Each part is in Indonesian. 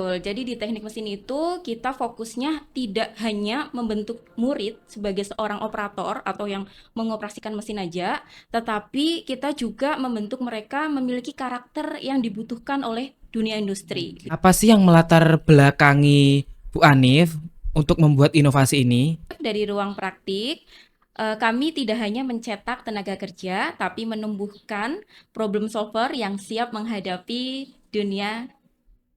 Jadi di teknik mesin itu kita fokusnya tidak hanya membentuk murid sebagai seorang operator atau yang mengoperasikan mesin aja, tetapi kita juga membentuk mereka memiliki karakter yang dibutuhkan oleh dunia industri. Apa sih yang melatar belakangi Bu Anif untuk membuat inovasi ini? Dari ruang praktik, kami tidak hanya mencetak tenaga kerja, tapi menumbuhkan problem solver yang siap menghadapi dunia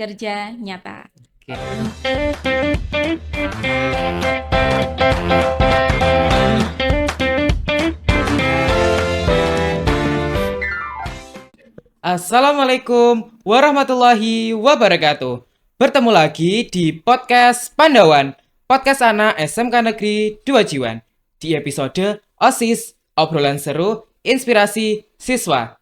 kerja nyata. Assalamualaikum warahmatullahi wabarakatuh. Bertemu lagi di podcast Pandawan, podcast anak SMK Negeri 2 Jiwan. Di episode OSIS, obrolan seru, inspirasi siswa.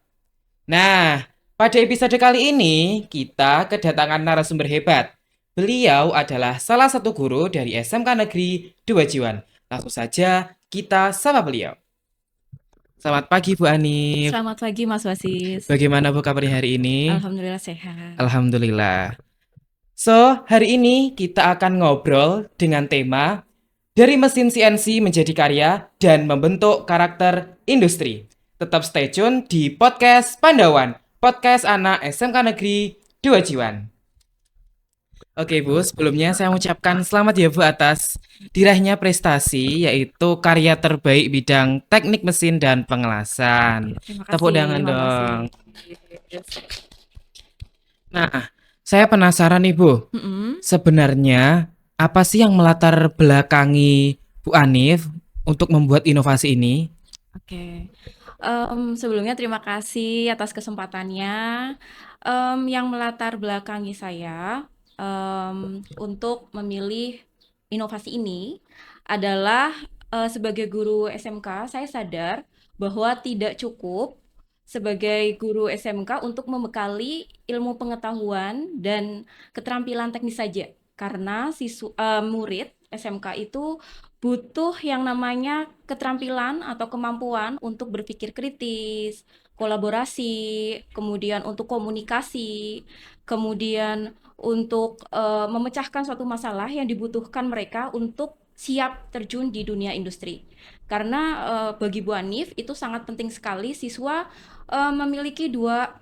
Nah, pada episode kali ini kita kedatangan narasumber hebat. Beliau adalah salah satu guru dari SMK Negeri 2 Jiwan. Langsung saja kita sapa beliau. Selamat pagi Bu Anif. Selamat pagi Mas Wasis. Bagaimana Bu kabarnya hari ini? Alhamdulillah sehat. Alhamdulillah. So, hari ini kita akan ngobrol dengan tema dari mesin CNC menjadi karya dan membentuk karakter industri. Tetap stay tune di podcast Pandawan, podcast anak SMK Negeri 2 Jiwan. Oke Bu, sebelumnya saya mengucapkan selamat ya Bu atas diraihnya prestasi yaitu karya terbaik bidang teknik mesin dan pengelasan. Terima Tepuk kasih, tangan dong. Wasis. Nah, saya penasaran nih Bu, Mm-mm. sebenarnya apa sih yang melatar belakangi Bu Anif untuk membuat inovasi ini? Oke. Sebelumnya terima kasih atas kesempatannya. Yang melatar belakangi saya untuk memilih inovasi ini adalah sebagai guru SMK, saya sadar bahwa tidak cukup sebagai guru SMK untuk membekali ilmu pengetahuan dan keterampilan teknis saja. Karena murid SMK itu butuh yang namanya keterampilan atau kemampuan untuk berpikir kritis, kolaborasi, kemudian untuk komunikasi, kemudian untuk memecahkan suatu masalah yang dibutuhkan mereka untuk siap terjun di dunia industri. Karena bagi Bu Anif itu sangat penting sekali siswa memiliki dua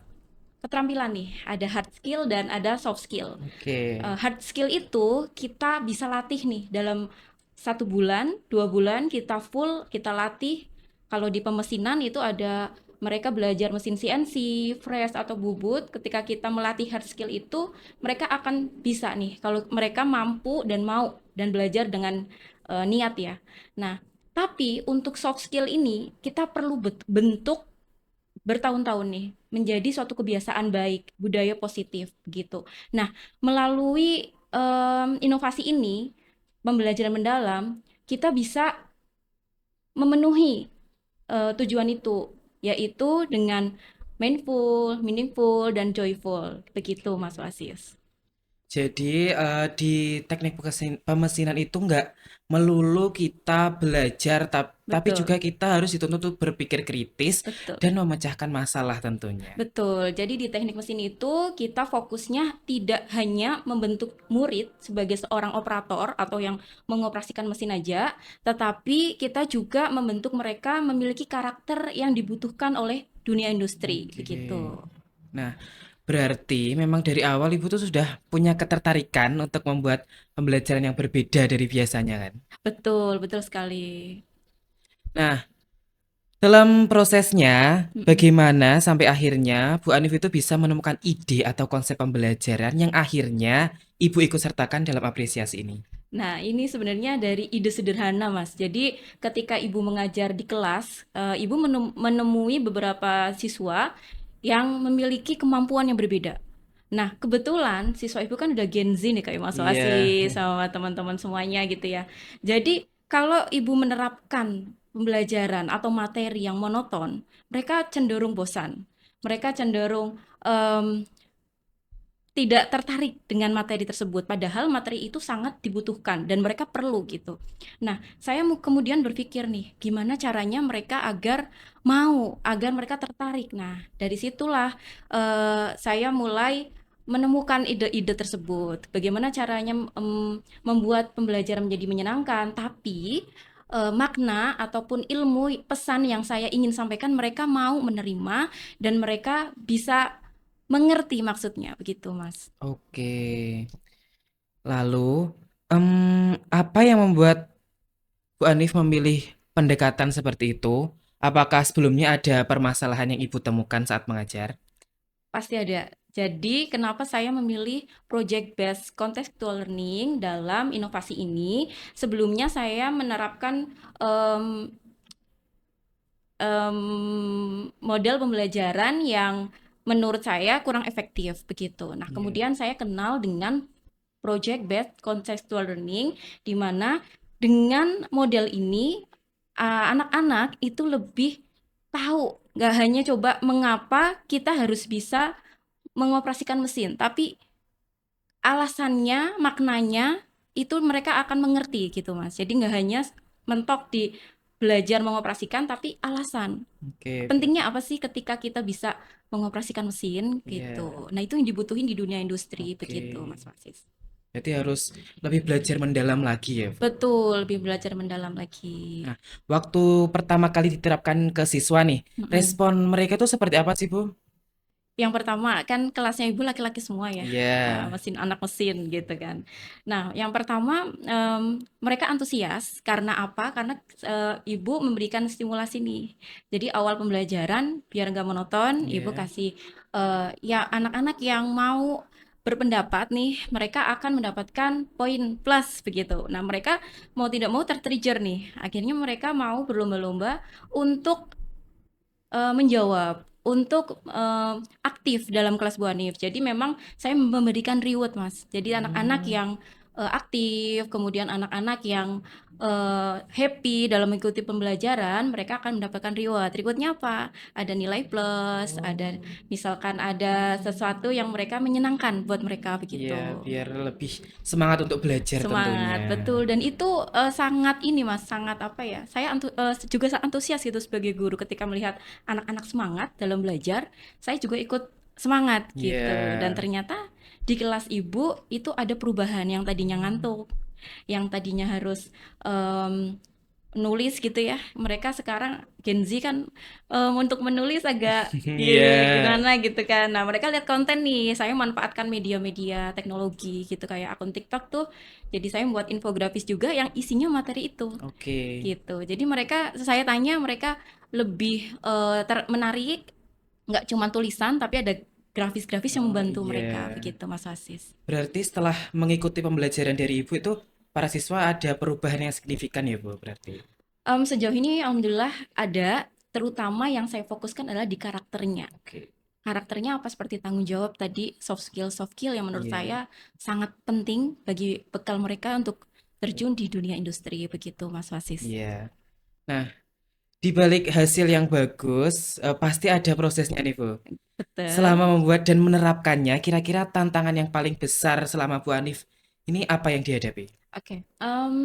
keterampilan nih, ada hard skill dan ada soft skill. Oke. Hard skill itu kita bisa latih nih dalam 1 bulan, 2 bulan kita full kita latih. Kalau di pemesinan itu ada mereka belajar mesin CNC, fresh atau bubut. Ketika kita melatih hard skill itu, mereka akan bisa nih kalau mereka mampu dan mau dan belajar dengan niat ya. Nah, tapi untuk soft skill ini kita perlu bentuk bertahun-tahun nih menjadi suatu kebiasaan baik, budaya positif gitu. Nah, melalui inovasi ini, pembelajaran mendalam, kita bisa memenuhi tujuan itu, yaitu dengan mindful, meaningful, dan joyful. Begitu, Mas Wasis. Jadi di teknik pemesinan itu nggak melulu kita belajar, tapi Betul, juga kita harus dituntut untuk berpikir kritis betul. dan memecahkan masalah tentunya. Betul. Jadi di teknik mesin itu kita fokusnya tidak hanya membentuk murid sebagai seorang operator atau yang mengoperasikan mesin aja, tetapi kita juga membentuk mereka memiliki karakter yang dibutuhkan oleh dunia industri, Oke. begitu. Nah, berarti memang dari awal Ibu tuh sudah punya ketertarikan untuk membuat pembelajaran yang berbeda dari biasanya kan? Betul, betul sekali. Nah, dalam prosesnya, Mm-mm. bagaimana sampai akhirnya Bu Anif itu bisa menemukan ide atau konsep pembelajaran yang akhirnya Ibu ikut sertakan dalam apresiasi ini? Nah, ini sebenarnya dari ide sederhana, Mas. Jadi, ketika Ibu mengajar di kelas, Ibu menemui beberapa siswa yang memiliki kemampuan yang berbeda. Nah, kebetulan siswa Ibu kan udah Gen Z nih kayak Mas Iya. Wasi sama teman-teman semuanya gitu ya. Jadi, kalau Ibu menerapkan pembelajaran atau materi yang monoton, mereka cenderung bosan. Mereka cenderung tidak tertarik dengan materi tersebut, padahal materi itu sangat dibutuhkan dan mereka perlu gitu. Nah, saya kemudian berpikir nih, gimana caranya mereka agar mau, agar mereka tertarik. Nah, dari situlah saya mulai menemukan ide-ide tersebut. Bagaimana caranya membuat pembelajaran menjadi menyenangkan, tapi makna ataupun ilmu pesan yang saya ingin sampaikan mereka mau menerima dan mereka bisa mengerti maksudnya begitu, Mas. Oke. Lalu, apa yang membuat Bu Anif memilih pendekatan seperti itu? Apakah sebelumnya ada permasalahan yang Ibu temukan saat mengajar? Pasti ada. Jadi, kenapa saya memilih project based contextual learning dalam inovasi ini? Sebelumnya saya menerapkan em, model pembelajaran yang menurut saya kurang efektif begitu. Nah, Iya. kemudian saya kenal dengan project based contextual learning di mana dengan model ini anak-anak itu lebih tahu, nggak hanya coba mengapa kita harus bisa mengoperasikan mesin, tapi alasannya, maknanya itu mereka akan mengerti gitu Mas. Jadi nggak hanya mentok di belajar mengoperasikan, tapi alasan. Oke, Pentingnya apa sih ketika kita bisa mengoperasikan mesin iya. gitu. Nah itu yang dibutuhin di dunia industri Oke. begitu Mas Fasis. Berarti harus lebih belajar mendalam lagi ya, Bu? Betul, lebih belajar mendalam lagi. Nah, waktu pertama kali diterapkan ke siswa nih, Mm-mm. respon mereka tuh seperti apa sih, Bu? Yang pertama kan kelasnya ibu laki-laki semua ya, Iya. mesin anak mesin gitu kan. Nah, yang pertama mereka antusias karena apa? Karena ibu memberikan stimulasi nih. Jadi awal pembelajaran biar nggak monoton, ibu Iya. kasih ya anak-anak yang mau berpendapat nih, mereka akan mendapatkan poin plus begitu. Nah, mereka mau tidak mau tertrigger nih. Akhirnya mereka mau berlomba-lomba untuk menjawab, untuk, aktif dalam kelas Bu Hanif. Jadi memang saya memberikan reward, Mas. Jadi anak-anak Hmm, yang, aktif, kemudian anak-anak yang, happy dalam mengikuti pembelajaran, mereka akan mendapatkan reward. Reward-nya apa? Ada nilai plus, ada oh, misalkan ada sesuatu yang mereka menyenangkan buat mereka, iya, begitu. biar lebih semangat untuk belajar tentunya. Semangat, betul. Dan itu sangat ini Mas, sangat apa ya? Saya juga sangat antusias gitu sebagai guru ketika melihat anak-anak semangat dalam belajar, saya juga ikut semangat gitu. Dan Iya. ternyata di kelas ibu itu ada perubahan yang tadinya ngantuk, yang tadinya harus em, nulis gitu ya. Mereka sekarang Gen Z kan untuk menulis agak Iya. gimana gitu kan. Nah, mereka lihat konten nih. Saya manfaatkan media-media teknologi gitu kayak akun TikTok tuh. Jadi saya membuat infografis juga yang isinya materi itu Oke. gitu. Jadi mereka saya tanya mereka lebih menarik nggak cuma tulisan tapi ada grafis-grafis yang Oh, membantu mereka iya. begitu Mas Asis. Berarti setelah mengikuti pembelajaran dari Ibu itu, para siswa ada perubahan yang signifikan ya, Bu, berarti? Sejauh ini alhamdulillah ada, terutama yang saya fokuskan adalah di karakternya. Oke. Karakternya apa seperti tanggung jawab tadi, soft skill yang menurut Iya. saya sangat penting bagi bekal mereka untuk terjun di dunia industri begitu Mas Wasis. Iya. Nah, di balik hasil yang bagus, pasti ada prosesnya nih, Bu. Betul. Selama membuat dan menerapkannya, kira-kira tantangan yang paling besar selama Bu Anif ini apa yang dihadapi? Oke.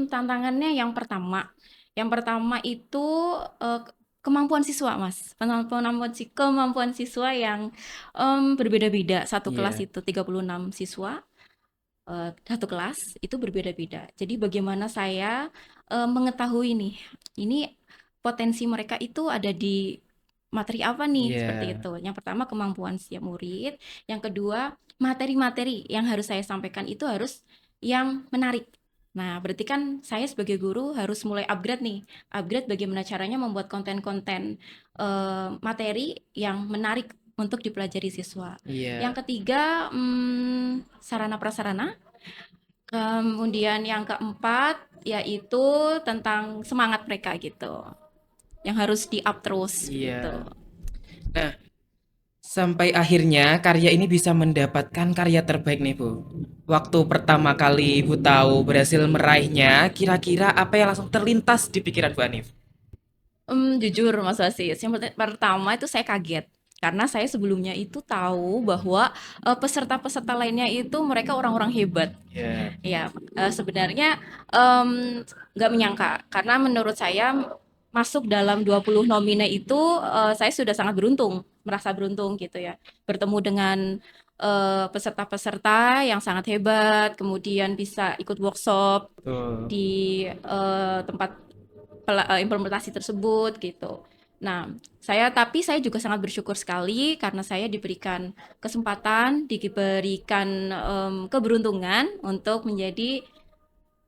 Tantangannya yang pertama itu eh, kemampuan siswa Mas. Kemampuan siswa yang berbeda-beda. Satu kelas Iya. itu 36 siswa. Satu kelas itu berbeda-beda. Jadi bagaimana saya mengetahui nih, ini potensi mereka itu ada di materi apa nih, seperti Iya. itu. Yang pertama kemampuan setiap murid, yang kedua materi-materi yang harus saya sampaikan itu harus yang menarik. Nah, berarti kan saya sebagai guru harus mulai upgrade nih. Upgrade bagaimana caranya membuat konten-konten materi yang menarik untuk dipelajari siswa. Iya. Yang ketiga, sarana prasarana. Kemudian yang keempat yaitu tentang semangat mereka gitu, yang harus di-up terus begitu. Iya. Nah, sampai akhirnya karya ini bisa mendapatkan karya terbaik nih, Bu. Waktu pertama kali Ibu tahu berhasil meraihnya, kira-kira apa yang langsung terlintas di pikiran Bu Anif? Jujur Mas Wasis, yang pertama itu saya kaget, karena saya sebelumnya itu tahu bahwa, peserta-peserta lainnya itu mereka orang-orang hebat. Ya. Ya, sebenarnya, nggak menyangka, karena menurut saya masuk dalam 20 nomine itu, saya sudah sangat beruntung, merasa beruntung gitu ya. Bertemu dengan, peserta-peserta yang sangat hebat, kemudian bisa ikut workshop Betul. di tempat implementasi tersebut gitu. Nah, tapi saya juga sangat bersyukur sekali karena saya diberikan kesempatan, diberikan keberuntungan untuk menjadi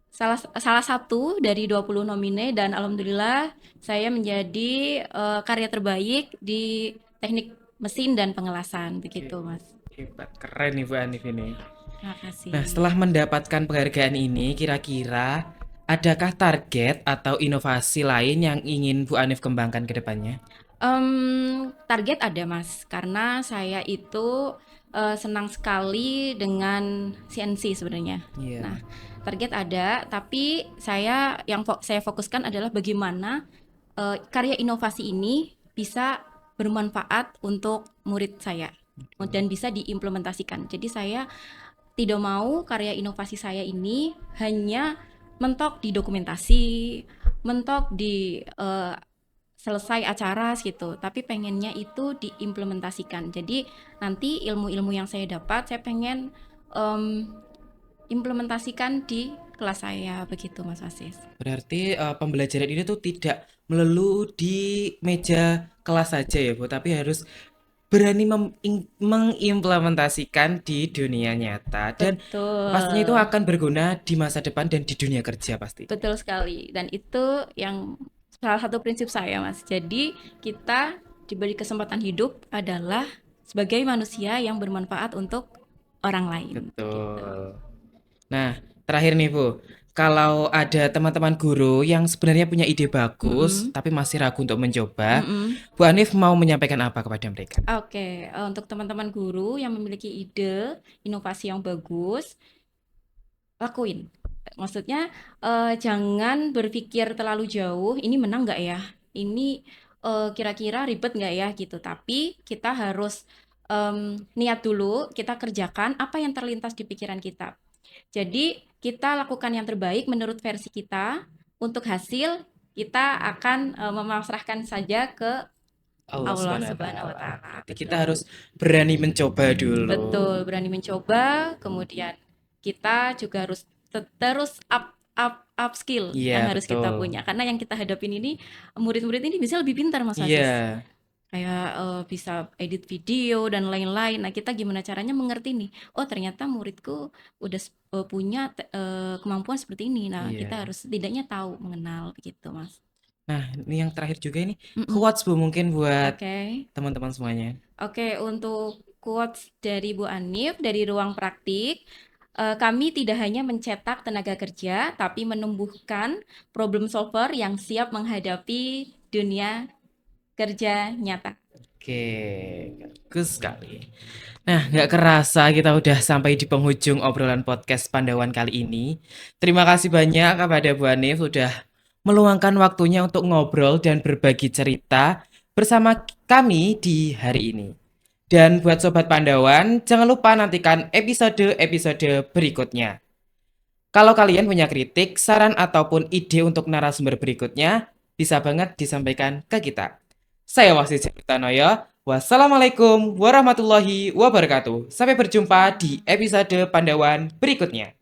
salah satu dari 20 nomine, dan alhamdulillah saya menjadi karya terbaik di teknik mesin dan pengelasan begitu, Mas. Hebat, keren nih Bu Anif ini. Terima Nah, kasih. setelah mendapatkan penghargaan ini, kira-kira adakah target atau inovasi lain yang ingin Bu Anif kembangkan ke depannya? Target ada, Mas, karena saya itu senang sekali dengan CNC sebenarnya. Nah, Iya, target ada, tapi saya fokuskan adalah bagaimana karya inovasi ini bisa bermanfaat untuk murid saya dan bisa diimplementasikan. Jadi saya tidak mau karya inovasi saya ini hanya mentok di dokumentasi, mentok di selesai acara gitu, tapi pengennya itu diimplementasikan. Jadi nanti ilmu-ilmu yang saya dapat, saya pengen em, implementasikan di kelas saya begitu, Mas Asis. berarti pembelajaran ini tuh tidak melulu di meja kelas saja ya Bu, tapi harus berani mengimplementasikan di dunia nyata dan pastinya itu Betul. akan berguna di masa depan dan di dunia kerja pasti. Betul sekali. Dan itu yang salah satu prinsip saya, Mas. Jadi, kita diberi kesempatan hidup adalah sebagai manusia yang bermanfaat untuk orang lain. Gitu. Betul. Nah, terakhir nih Bu, kalau ada teman-teman guru yang sebenarnya punya ide bagus Mm-mm. tapi masih ragu untuk mencoba, Mm-mm. Bu Anif mau menyampaikan apa kepada mereka? Oke, untuk teman-teman guru yang memiliki ide inovasi yang bagus, lakuin. Maksudnya jangan berpikir terlalu jauh, ini menang nggak ya? Ini kira-kira ribet nggak ya gitu. Tapi kita harus niat dulu, kita kerjakan apa yang terlintas di pikiran kita. Jadi kita lakukan yang terbaik menurut versi kita. Untuk hasil kita akan memasrahkan saja ke Allah Allah Subhanahu wa Subhanahu wa taala. taala. Berarti kita Betul. harus berani mencoba dulu. Betul, berani mencoba, kemudian kita juga harus terus up skill Iya, yang harus kita betul. punya. Karena yang kita hadapin ini murid-murid ini bisa lebih pintar, Mas Asis. Iya. Kayak bisa edit video dan lain-lain. Nah, kita gimana caranya mengerti nih? Oh, ternyata muridku udah punya kemampuan seperti ini. Nah, kita Iya. harus setidaknya tahu, mengenal begitu, Mas. Nah, ini yang terakhir juga ini Mm-mm. quotes Bu mungkin buat Oke. teman-teman semuanya. Oke, untuk quotes dari Bu Anif dari Ruang Praktik, kami tidak hanya mencetak tenaga kerja, tapi menumbuhkan problem solver yang siap menghadapi dunia kerja nyata. Oke, bagus sekali. Nah, nggak kerasa kita udah sampai di penghujung obrolan podcast Pandawan kali ini. Terima kasih banyak kepada Bu Hanif sudah meluangkan waktunya untuk ngobrol dan berbagi cerita bersama kami di hari ini. Dan buat Sobat Pandawan, jangan lupa nantikan episode-episode berikutnya. Kalau kalian punya kritik, saran, ataupun ide untuk narasumber berikutnya, bisa banget disampaikan ke kita. Saya Wasis Tanoyo. Wassalamualaikum warahmatullahi wabarakatuh. Sampai berjumpa di episode Pandawan berikutnya.